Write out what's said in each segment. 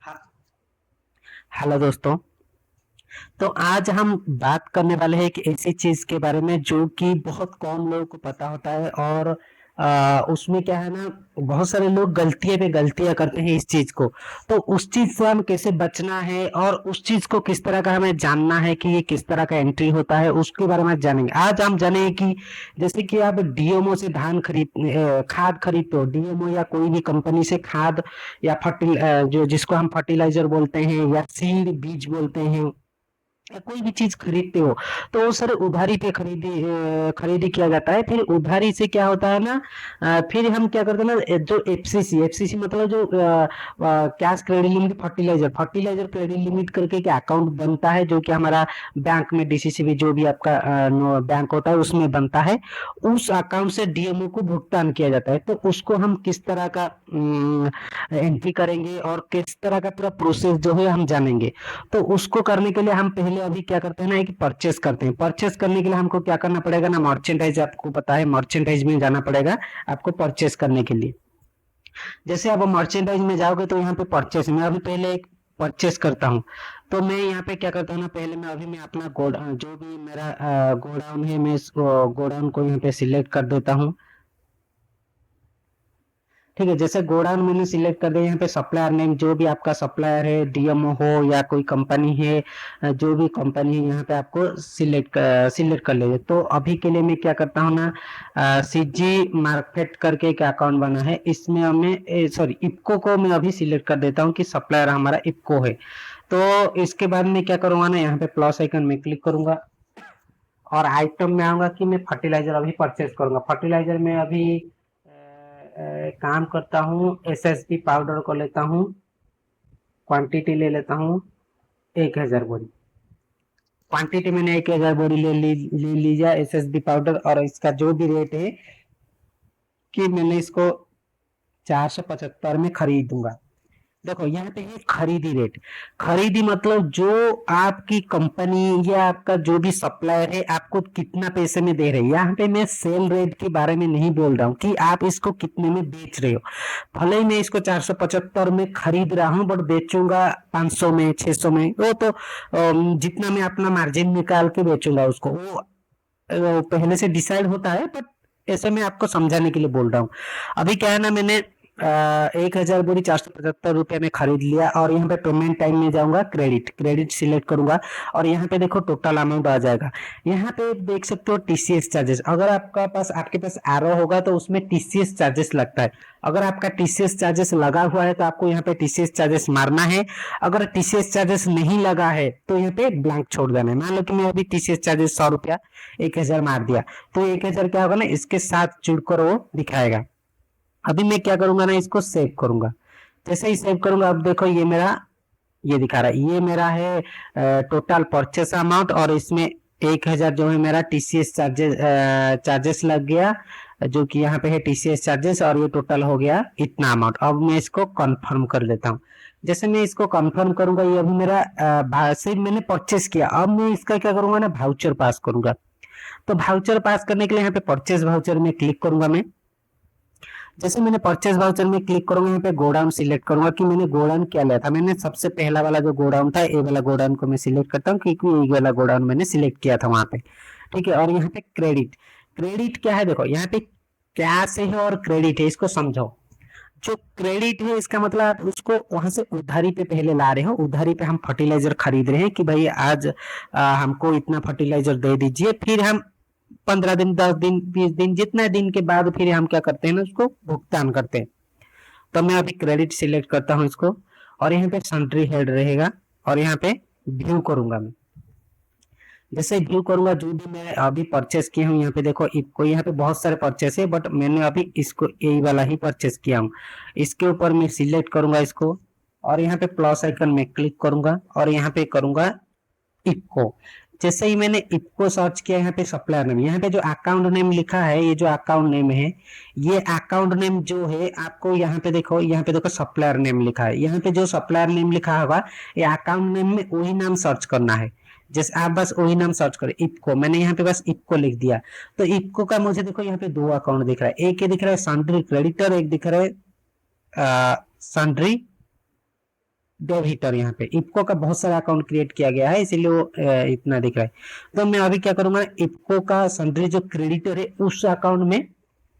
हाँ। हेलो दोस्तों। तो आज हम बात करने वाले हैं एक ऐसी चीज के बारे में जो कि बहुत कम लोगों को पता होता है और उसमें क्या है ना, बहुत सारे लोग गलतियां पे गलतियां करते हैं इस चीज को। तो उस चीज से हम कैसे बचना है और उस चीज को किस तरह का हमें जानना है कि ये किस तरह का एंट्री होता है, उसके बारे में जानेंगे। आज हम जानेंगे कि जैसे कि आप डीएमओ से खाद खरीदते हो, डीएमओ या कोई भी कंपनी से खाद या जो जिसको हम फर्टिलाइजर बोलते हैं या सीड बीज बोलते हैं, या कोई भी चीज खरीदते हो, तो वो सर उधारी पे खरीदी किया जाता है। फिर उधारी से क्या होता है ना, फिर हम क्या करते हैं ना, जो एफसीसी एफसीसी मतलब जो cash credit limit fertiliser fertiliser credit limit करके एक अकाउंट बनता है, जो कि हमारा बैंक में डीसीसीबी जो भी आपका बैंक होता है उसमें बनता है। उस अकाउंट से डीएमओ को भुगतान किया जाता है। तो उसको हम किस तरह का एंट्री करेंगे और किस तरह का पूरा प्रोसेस जो है हम जानेंगे। तो उसको करने के लिए हम पहले अभी क्या करते हैं ना, एक परचेस करते हैं। परचेस करने के लिए हमको क्या करना पड़ेगा ना, मर्चेंडाइज, आपको पता है मर्चेंडाइज में जाना पड़ेगा आपको परचेस करने के लिए। जैसे आप मर्चेंडाइज में जाओगे तो यहाँ पे परचेस में अभी पहले एक परचेस करता हूँ। तो मैं यहाँ पे क्या करता हूँ ना, पहले मैं अपना जो भी मेरा गोडाउन है, मैं इस गोडाउन को यहाँ पे सिलेक्ट कर देता हूँ। ठीक है, जैसे गोडाउन मैंने सिलेक्ट कर दिया। यहाँ पे सप्लायर नेम, जो भी आपका सप्लायर है, डीएमओ हो या कोई कंपनी है, जो भी कंपनी है यहाँ पे आपको सिलेक्ट कर लीजिए। तो अभी के लिए मैं क्या करता हूँ ना, सीजी मार्केट करके एक अकाउंट बना है, इसमें हमें सॉरी इपको को मैं अभी सिलेक्ट कर देता हूँ कि सप्लायर हमारा इपको है। तो इसके बाद मैं क्या करूंगा ना, यहाँ पे प्लस आइकन में क्लिक करूंगा और आइटम में आऊंगा कि मैं फर्टिलाइजर अभी परचेस करूंगा। फर्टिलाइजर में अभी काम करता हूँ, एसएसपी पाउडर को लेता हूँ, क्वांटिटी ले लेता हूँ 1000 बोरी। क्वांटिटी मैंने 1000 बोरी ले लीजिए एसएसबी पाउडर, और इसका जो भी रेट है कि मैंने इसको 475 में खरीदूंगा। देखो यहाँ पे है खरीदी रेट। खरीदी मतलब जो आपकी कंपनी या आपका जो भी सप्लायर है आपको कितना पैसे में दे रहे हैं। यहाँ पे मैं सेल रेट के बारे में नहीं बोल रहा हूँ कि आप इसको कितने में बेच रहे हो। भले ही मैं इसको 475 में खरीद रहा हूँ बट बेचूंगा 500 में, 600 में, वो तो जितना मैं अपना मार्जिन निकाल के बेचूंगा उसको, वो पहले से डिसाइड होता है। बट ऐसे मैं आपको समझाने के लिए बोल रहा हूँ। अभी क्या है ना, मैंने 1000 बोरी 475 रुपये में खरीद लिया और यहाँ पे पेमेंट टाइम में जाऊंगा, क्रेडिट क्रेडिट सिलेक्ट करूंगा और यहाँ पे देखो टोटल अमाउंट आ जाएगा। यहाँ पे देख सकते हो टीसीएस चार्जेस। अगर आपके पास आरओ होगा तो उसमें टीसीएस चार्जेस लगता है। अगर आपका टीसीएस चार्जेस लगा हुआ है तो आपको यहाँ पे टीसीएस चार्जेस मारना है। अगर टीसीएस चार्जेस नहीं लगा है तो यहाँ पे ब्लैंक छोड़ देना है। मान लो कि मैं अभी टीसीएस चार्जेस 100 रुपया 1000 मार दिया, तो 1000 क्या होगा ना, इसके साथ जुड़कर वो दिखाएगा। अभी मैं क्या करूंगा ना, इसको सेव करूंगा। जैसे ही सेव करूंगा अब देखो ये दिखा रहा है, ये मेरा है टोटल परचेस अमाउंट, और इसमें 1000 जो है मेरा टीसीएस चार्जेस लग गया, जो कि यहाँ पे है टीसीएस चार्जेस, और ये टोटल हो गया इतना अमाउंट। अब मैं इसको कंफर्म कर देता हूँ। जैसे मैं इसको कंफर्म करूंगा, ये अभी मेरा सिर्फ मैंने परचेस किया। अब मैं इसका क्या करूंगा ना, भाउचर पास करूंगा। तो भाउचर पास करने के लिए यहाँ पे परचेस भाउचर में क्लिक करूंगा मैं। जैसे मैंने परचेस वाउचर में क्लिक करूंगा, यहाँ पे गोडाउन सिलेक्ट करूंगा कि मैंने गोडाउन क्या लिया था। मैंने सबसे पहला वाला जो गोडाउन था, ए वाला गोडाउन को मैं सिलेक्ट करता हूँ क्योंकि ये वाला गोडाउन मैंने सिलेक्ट किया था वहां पे। ठीक है, और यहाँ पे क्रेडिट, क्रेडिट क्या है, देखो यहाँ पे कैश है और क्रेडिट है, इसको समझो। जो क्रेडिट है इसका मतलब आप उसको वहां से उधारी पे पहले ला रहे हो। उधारी पे हम फर्टिलाइजर खरीद रहे हैं कि भाई आज हमको इतना फर्टिलाइजर दे दीजिए, फिर हम 15 दिन, 10 दिन, 20 दिन, जितना दिन के बाद फिर हम क्या करते हैं ना, उसको भुगतान करते हैं। तो मैं अभी क्रेडिट सिलेक्ट करता हूँ इसको, और यहाँ पे सन्ड्री हेड रहेगा, और यहाँ पे व्यू करूंगा मैं। जैसे व्यू करूंगा, जो भी मैं अभी परचेस किया हूँ, यहाँ पे देखो इको, यहाँ पे बहुत सारे परचेस है बट मैंने अभी इसको यही वाला ही परचेस किया हूँ। इसके ऊपर मैं सिलेक्ट करूंगा इसको, और यहाँ पे प्लस आइकन में क्लिक करूंगा और यहाँ पे करूंगा इपको। जैसे ही मैंने इपको सर्च किया, यहाँ पे सप्लायर नेम, यहाँ पे जो अकाउंट नेम लिखा है, ये जो अकाउंट नेम है, ये अकाउंट नेम जो है आपको यहाँ पे देखो, सप्लायर नेम लिखा है। यहाँ पे जो सप्लायर नेम लिखा होगा, ये अकाउंट नेम में वही नाम सर्च करना है। जैसे आप बस वही नाम सर्च करें, इपको, मैंने यहाँ पे बस इपको लिख दिया। तो इपको का मुझे देखो यहाँ पे दो अकाउंट दिख रहा है। एक ये दिख रहा है सन्ड्री क्रेडिटर, एक दिख रहा है सन्ड्री डेबिटर। यहाँ पे इफको का बहुत सारा अकाउंट क्रिएट किया गया है, इसीलिए वो इतना दिख रहा है। तो मैं अभी क्या करूंगा, इफको का सन्ड्री जो क्रेडिटर है उस अकाउंट में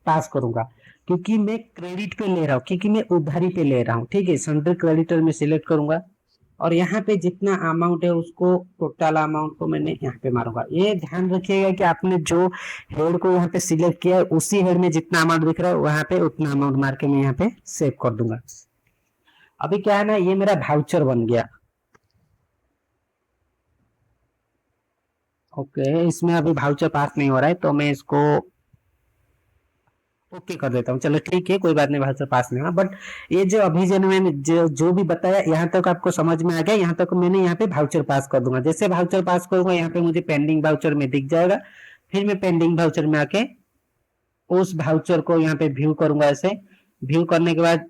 पास करूंगा, क्योंकि मैं क्रेडिट पे ले रहा हूँ, क्योंकि मैं उधारी पे ले रहा हूँ। ठीक है, सन्ड्री क्रेडिटर में सिलेक्ट करूंगा और यहाँ पे जितना अमाउंट है उसको, टोटल अमाउंट को मैंने यहाँ पे मारूंगा। ये ध्यान रखिएगा कि आपने जो हेड को यहाँ पे सिलेक्ट किया है उसी हेड में जितना अमाउंट दिख रहा है वहां पे उतना अमाउंट मार के मैं यहाँ पे सेव कर दूंगा। अभी क्या है ना, ये मेरा वाउचर बन गया। ओके, इसमें अभी वाउचर पास नहीं हो रहा है तो मैं इसको ओके कर देता हूँ। चलो ठीक है, कोई बात नहीं, वाउचर पास नहीं हुआ, बट ये जो अभी जो मैंने जो भी बताया यहाँ तक आपको समझ में आ गया। यहाँ तक मैंने यहाँ पे वाउचर पास कर दूंगा। जैसे वाउचर पास करूंगा यहाँ पे मुझे पेंडिंग वाउचर में दिख जाएगा। फिर मैं पेंडिंग वाउचर में आके उस वाउचर को यहाँ पे व्यू करूंगा। ऐसे व्यू करने के बाद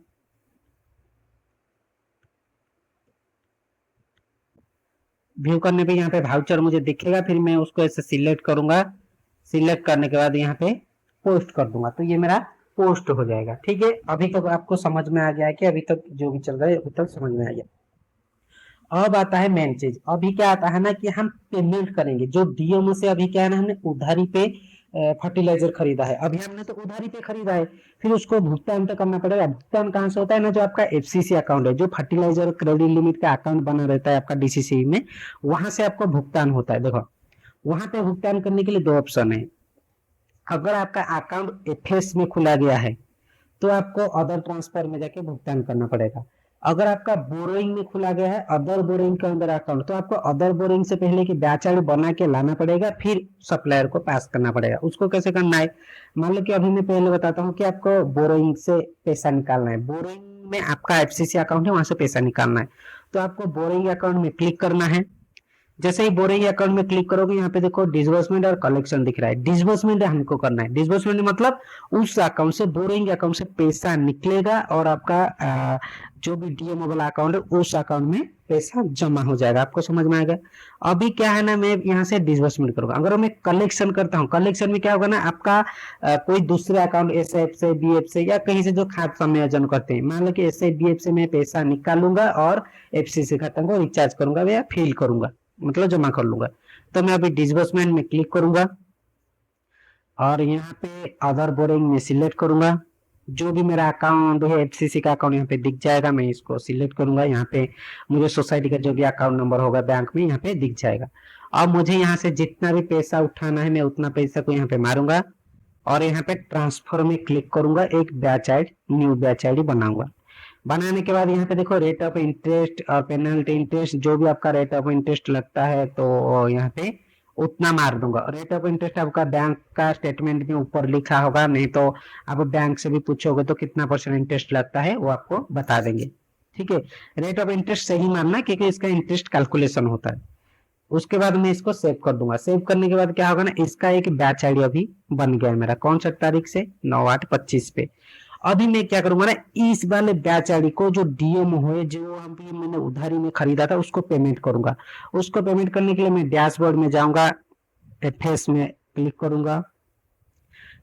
व्यू करने पे यहाँ पे वाउचर मुझे दिखेगा, फिर मैं उसको ऐसे सिलेक्ट करूंगा। सिलेक्ट करने के बाद यहाँ पे पोस्ट कर दूंगा, तो ये मेरा पोस्ट हो जाएगा। ठीक है, अभी तक आपको समझ में आ गया है कि अभी तक जो भी चल रहा है अभी तक समझ में आ गया। अब आता है मेन चीज। अभी क्या आता है ना कि हम पेमेंट करेंगे। जो डीओ से अभी क्या है ना, हमने उधारी पे फर्टिलाइजर खरीदा है। अभी हमने तो उधारी पे खरीदा है, फिर उसको भुगतान तो करना पड़ेगा। भुगतान कहाँ से होता है ना, जो आपका एफसीसी अकाउंट है, जो फर्टिलाइजर क्रेडिट लिमिट का अकाउंट बना रहता है आपका डीसीसी में, वहां से आपको भुगतान होता है। देखो, वहां पे भुगतान करने के लिए दो ऑप्शन है। अगर आपका अकाउंट एफएस में खुला गया है तो आपको अदर ट्रांसफर में जाके भुगतान करना पड़ेगा। अगर आपका बोरोइंग में खुला गया है, अदर बोरोइंग के अंदर अकाउंट, तो आपको अदर बोरोइंग से पहले की ब्याज आड़ बना के लाना पड़ेगा, फिर सप्लायर को पास करना पड़ेगा। उसको कैसे करना है, मान लो कि अभी मैं पहले बताता हूँ कि आपको बोरोइंग से पैसा निकालना है। बोरोइंग में आपका एफसीसी अकाउंट है, वहां से पैसा निकालना है। तो आपको बोरोइंग अकाउंट में क्लिक करना है। जैसे ही बोरिंग अकाउंट में क्लिक करोगे, यहाँ पे देखो डिसबर्समेंट और कलेक्शन दिख रहा है। डिसबर्समेंट हमको करना है। डिसबर्समेंट मतलब उस अकाउंट से, बोरिंग अकाउंट से पैसा निकलेगा और आपका जो भी डीएमओ वाला अकाउंट है उस अकाउंट में पैसा जमा हो जाएगा। आपको समझ में आएगा। अभी क्या है ना, मैं यहाँ से डिसबर्समेंट करूंगा। अगर मैं कलेक्शन करता हूँ, कलेक्शन में क्या होगा ना, आपका कोई दूसरे अकाउंट एसएफ से, बीएफ से या कहीं से जो खाते समायोजन करते हैं, मान लो कि एसएफ बीएफ से मैं पैसा निकालूंगा और एफसीसी खाता को रिचार्ज करूंगा या फिल करूंगा, मतलब जमा कर लूंगा। तो मैं अभी डिसबर्समेंट में क्लिक करूंगा और यहाँ पे अदर बोरिंग में सिलेक्ट करूंगा। जो भी मेरा अकाउंट है एफसीसी का अकाउंट यहाँ पे दिख जाएगा, मैं इसको सिलेक्ट करूंगा। यहाँ पे मुझे सोसाइटी का जो भी अकाउंट नंबर होगा बैंक में यहाँ पे दिख जाएगा। अब मुझे यहाँ से जितना भी पैसा उठाना है मैं उतना पैसा को यहाँ पे मारूंगा और यहाँ पे ट्रांसफर में क्लिक करूंगा। एक batch ID, new batch ID बनाऊंगा। बनाने के बाद यहाँ पे देखो रेट ऑफ इंटरेस्ट और पेनल्टी इंटरेस्ट, जो भी आपका रेट ऑफ इंटरेस्ट लगता है तो यहाँ पे उतना मार दूंगा। रेट ऑफ इंटरेस्ट आपका बैंक का स्टेटमेंट में ऊपर लिखा होगा, नहीं तो आप बैंक से भी पूछोगे तो कितना परसेंट इंटरेस्ट लगता है वो आपको बता देंगे। ठीक है, रेट ऑफ इंटरेस्ट सही मानना क्योंकि इसका इंटरेस्ट कैलकुलेशन होता है। उसके बाद मैं इसको सेव कर दूंगा। सेव करने के बाद क्या होगा ना, इसका एक बैच आईडी अभी बन गया है मेरा। कौन सा तारीख से, 9/8/25 पे। अभी मैं क्या करूंगा ना, इस वाले बैच आईडी को जो डीएम हो, जो हम मैंने उधारी में खरीदा था, उसको पेमेंट करूंगा। उसको पेमेंट करने के लिए मैं डैशबोर्ड में जाऊंगा, एफएस में क्लिक करूंगा।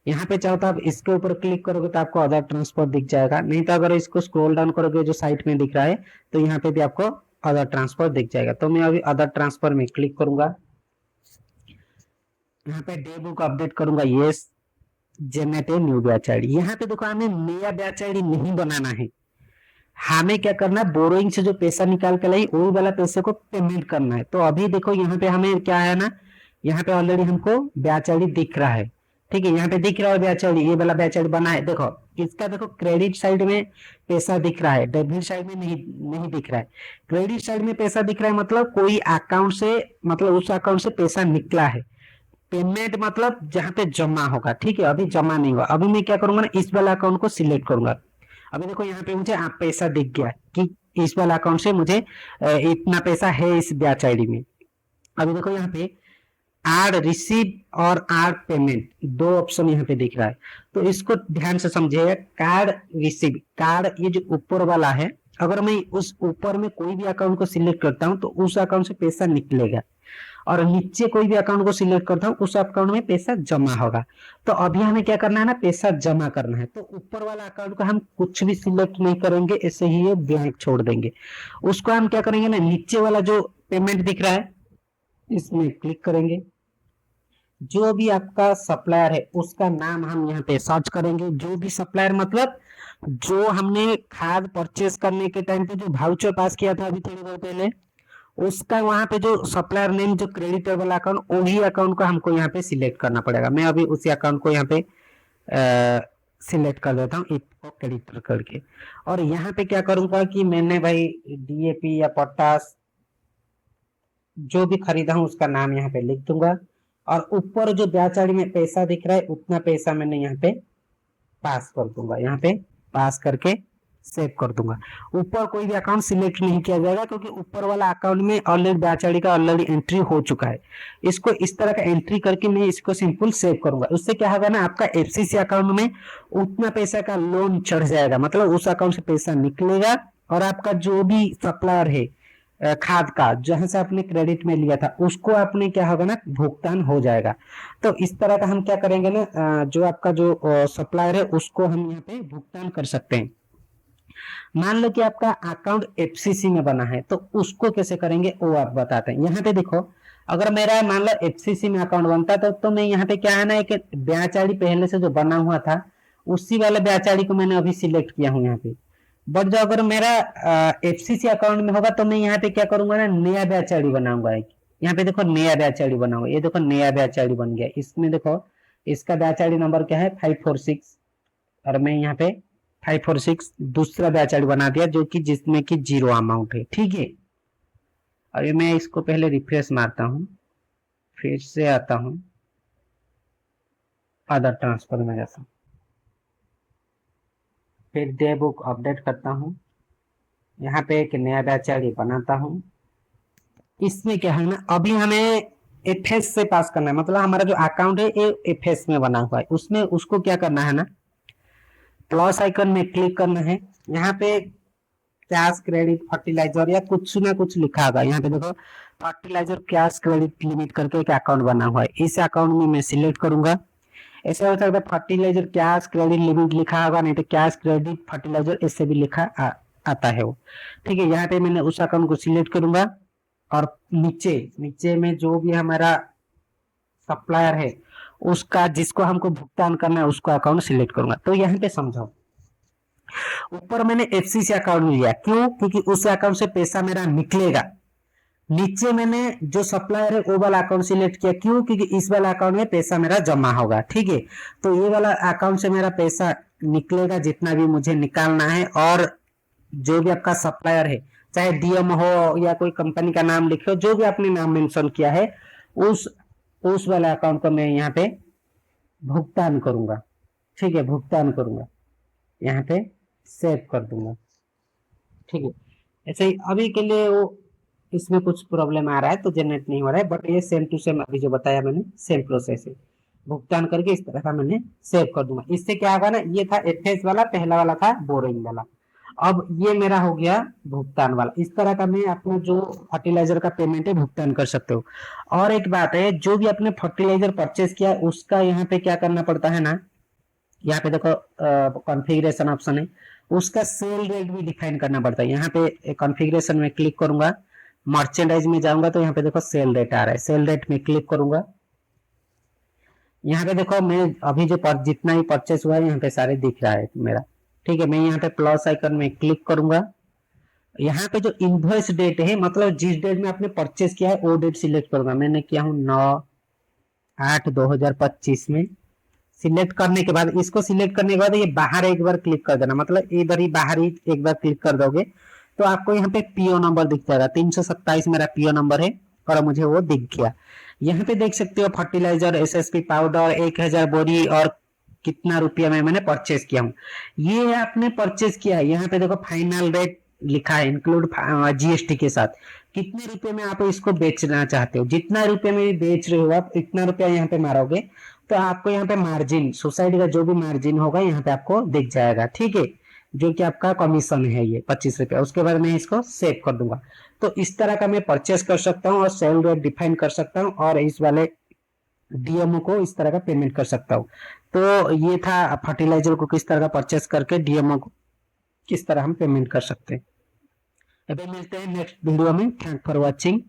यहाँ पे चाहो तो आप इसके ऊपर क्लिक करोगे तो आपको अदर ट्रांसफर दिख जाएगा, नहीं तो अगर इसको स्क्रॉल डाउन करोगे जो साइट में दिख रहा है तो यहाँ पे भी आपको अदर ट्रांसफर दिख जाएगा। तो मैं अभी अदर ट्रांसफर में क्लिक करूंगा। यहाँ पे डे बुक अपडेट करूंगा, yes, generate a new batch ID. यहाँ पे देखो हमें नया बैच आईडी नहीं बनाना है, हमें क्या करना है, बोरोइंग से जो पैसा निकाल के लाई वही वाला पैसे को पेमेंट करना है। तो अभी देखो यहाँ पे हमें क्या है ना, यहाँ पे ऑलरेडी हमको बैच आईडी दिख रहा है। ठीक है, यहाँ पे दिख रहा है बैच आईडी, ये वाला बैच आईडी बना है। देखो इसका देखो क्रेडिट साइड में पैसा दिख रहा है, डेबिट साइड में नहीं दिख रहा है। क्रेडिट साइड में पैसा दिख रहा है मतलब कोई अकाउंट से, मतलब उस अकाउंट से पैसा निकला है। पेमेंट मतलब जहां पे जमा होगा। ठीक है, अभी जमा नहीं हुआ। अभी मैं क्या करूंगा ना, इस वाला अकाउंट को सिलेक्ट करूंगा। अभी देखो यहाँ पे मुझे आप पैसा दिख गया कि इस वाला अकाउंट से मुझे इतना पैसा है इस बैच आईडी में। अभी देखो यहाँ पे आर रिसीव और आर पेमेंट दो ऑप्शन यहाँ पे दिख रहा है, तो इसको ध्यान से समझिएगा। कार्ड रिसीव, कार्ड ये जो ऊपर वाला है, अगर मैं उस ऊपर में कोई भी अकाउंट को सिलेक्ट करता हूँ तो उस अकाउंट से पैसा निकलेगा। और नीचे कोई भी अकाउंट को सिलेक्ट करता हूँ उस अकाउंट में पैसा जमा होगा। तो अभी हमें क्या करना है ना, पैसा जमा करना है। तो ऊपर वाला अकाउंट को हम कुछ भी सिलेक्ट नहीं करेंगे, ऐसे ही ये ब्लैंक छोड़ देंगे। उसको हम क्या करेंगे ना, नीचे वाला जो पेमेंट दिख रहा है इसमें क्लिक करेंगे। जो भी आपका सप्लायर है उसका नाम हम यहाँ पे सर्च करेंगे। जो भी सप्लायर मतलब जो हमने खाद परचेस करने के टाइम पे जो वाउचर पास किया था अभी थोड़ी देर पहले, उसका वहां पे जो सप्लायर नेम जो क्रेडिटर वाला अकाउंट, वही अकाउंट को हमको यहाँ पे सिलेक्ट करना पड़ेगा। मैं अभी उसी अकाउंट को यहाँ पे सिलेक्ट कर देता हूँ इसको क्रेडिटर करके। और यहाँ पे क्या करूंगा कि मैंने भाई डीएपी या पोटास जो भी खरीदा हूँ उसका नाम यहाँ पे लिख दूंगा। और ऊपर जो ब्याजचाड़ी में पैसा दिख रहा है उतना पैसा मैंने यहाँ पे पास कर दूंगा, यहाँ पे पास करके सेव कर दूंगा। ऊपर कोई भी अकाउंट सिलेक्ट नहीं किया जाएगा क्योंकि ऊपर वाला अकाउंट में ऑलरेडी ब्याजचाड़ी का ऑलरेडी एंट्री हो चुका है। इसको इस तरह का एंट्री करके मैं इसको सिंपल सेव करूंगा। उससे क्या होगा ना, आपका एफसीसी अकाउंट में उतना पैसा का लोन चढ़ जाएगा, मतलब उस अकाउंट से पैसा निकलेगा और आपका जो भी सप्लायर है खाद का जहां से आपने क्रेडिट में लिया था उसको आपने क्या होगा ना भुगतान हो जाएगा। तो इस तरह का हम क्या करेंगे ना, जो आपका जो सप्लायर है उसको हम यहाँ पे भुगतान कर सकते हैं। मान लो कि आपका अकाउंट एफसीसी में बना है तो उसको कैसे करेंगे वो आप बताते हैं। यहाँ पे देखो, अगर मेरा मान लो एफसीसी में अकाउंट बनता तो मैं यहाँ पे क्या है ना, एक ब्याजचाड़ी पहले से जो बना हुआ था उसी वाले ब्याजचाड़ी को मैंने अभी सिलेक्ट किया हूँ यहाँ पे। बट जो अगर मेरा एफसीसी अकाउंट में होगा तो मैं यहाँ पे क्या करूंगा ना, नया ब्याजचाड़ी बनाऊंगा। एक यहाँ पे देखो नया ब्याजचाड़ी बनाऊंगा, ये देखो नया ब्याजचाड़ी बन गया। इसमें देखो इसका ब्याजचाड़ी नंबर क्या है 546 और मैं यहाँ पे 546 दूसरा ब्याजचाड़ी बना दिया जो कि जिसमें कि 0 अमाउंट है। ठीक है, अभी मैं इसको पहले रिफ्रेश मारता हूँ, फिर से आता हूँ अदर ट्रांसफर में जाता हूँ, फिर डे बुक अपडेट करता हूँ, यहाँ पे एक नया ब्याजचाड़ी बनाता हूँ। इसमें क्या है ना, अभी हमें एफएस से पास करना है, मतलब हमारा जो अकाउंट है ये एफएस में बना हुआ है। उसमें उसको क्या करना है ना, प्लस आइकन में क्लिक करना है। यहाँ पे कैश क्रेडिट फर्टिलाइजर या कुछ ना कुछ लिखा होगा। यहाँ पे देखो फर्टिलाइजर कैश क्रेडिट लिमिट करके एक अकाउंट बना हुआ है, इस अकाउंट में मैं सिलेक्ट करूंगा। ऐसा हो सकता है फर्टिलाइजर कैश क्रेडिट लिमिट लिखा होगा, नहीं तो कैश क्रेडिट फर्टिलाइजर ऐसे भी लिखा आता है वो। ठीक है, यहाँ पे मैंने उस अकाउंट को सिलेक्ट करूंगा और नीचे नीचे में जो भी हमारा सप्लायर है उसका जिसको हमको भुगतान करना है उसको अकाउंट सिलेक्ट करूंगा। तो यहाँ पे समझो, ऊपर मैंने एफसीसी अकाउंट लिया, क्यों? क्योंकि उस अकाउंट से पैसा मेरा निकलेगा। नीचे मैंने जो सप्लायर है वो वाला अकाउंट सिलेक्ट किया, क्यों? क्योंकि इस वाला अकाउंट में पैसा मेरा जमा होगा। ठीक है, तो ये वाला अकाउंट से मेरा पैसा निकलेगा जितना भी मुझे निकालना है। और जो भी आपका सप्लायर है, चाहे डीएम हो या कोई कंपनी का नाम लिखे हो, जो भी आपने नाम मेंशन किया है उस वाले अकाउंट को मैं यहाँ पे भुगतान करूंगा। ठीक है, भुगतान करूंगा, यहाँ पे सेव कर दूंगा। ठीक है, ऐसे ही अभी के लिए वो इसमें कुछ प्रॉब्लम आ रहा है तो जनरेट नहीं हो रहा है, बट ये सेम टू सेम अभी जो बताया मैंने सेम प्रोसेस है। भुगतान करके इस तरह का मैंने सेव कर दूंगा। इससे क्या होगा ना, ये था एफएस वाला, पहला वाला था बोरिंग वाला, अब ये मेरा हो गया भुगतान वाला। इस तरह का मैं अपना जो फर्टिलाइजर का पेमेंट है भुगतान कर सकते हो। और एक बात है, जो भी आपने फर्टिलाइजर परचेज किया उसका यहाँ पे क्या करना पड़ता है ना, यहाँ पे देखो कॉन्फ़िगरेशन ऑप्शन है, उसका सेल रेट भी डिफाइन करना पड़ता है। यहाँ पे कॉन्फ़िगरेशन में क्लिक करूंगा, मर्चेंडाइज में जाऊंगा तो यहाँ पे देखो सेल रेट आ रहा है, सेल रेट में क्लिक करूंगा। यहाँ पे देखो मैं अभी जो जितना भी परचेस हुआ है यहाँ पे सारे दिख रहा है मेरा। ठीक है, मैं यहाँ पे प्लस आइकन में क्लिक करूंगा। यहाँ पे जो इनवॉइस डेट है, मतलब जिस डेट में आपने परचेस किया है वो डेट सिलेक्ट करूंगा। मैंने किया हूँ 9/8/2025 में। सिलेक्ट करने के बाद, इसको सिलेक्ट करने के बाद ये बाहर एक बार क्लिक कर देना, मतलब इधर ही बाहर ही एक बार क्लिक कर दोगे तो आपको यहाँ पे पीओ नंबर दिख जाएगा। 327 मेरा पीओ नंबर है और मुझे वो दिख गया। यहाँ पे देख सकते हो फर्टिलाइजर एसएसपी पाउडर 1000 बोरी और कितना रुपया में मैंने परचेज किया हूँ, ये आपने परचेज किया है। यहाँ पे देखो फाइनल रेट लिखा है इंक्लूड जीएसटी के साथ, कितने रुपए में आप इसको बेचना चाहते हो। जितना रुपए में बेच रहे हो आप इतना रुपया यहाँ पे मारोगे तो आपको यहाँ पे मार्जिन सोसाइटी का जो भी मार्जिन होगा यहाँ पे आपको दिख जाएगा। ठीक है, जो कि आपका कमीशन है ये 25 रुपया। उसके बाद मैं इसको सेव कर दूंगा। तो इस तरह का मैं परचेस कर सकता हूँ और सेल रेट डिफाइन कर सकता हूँ और इस वाले डीएमओ को इस तरह का पेमेंट कर सकता हूँ। तो ये था फर्टिलाइजर को किस तरह का परचेस करके डीएमओ को किस तरह हम पेमेंट कर सकते हैं। अभी मिलते हैं नेक्स्ट वीडियो में। Thank for watching.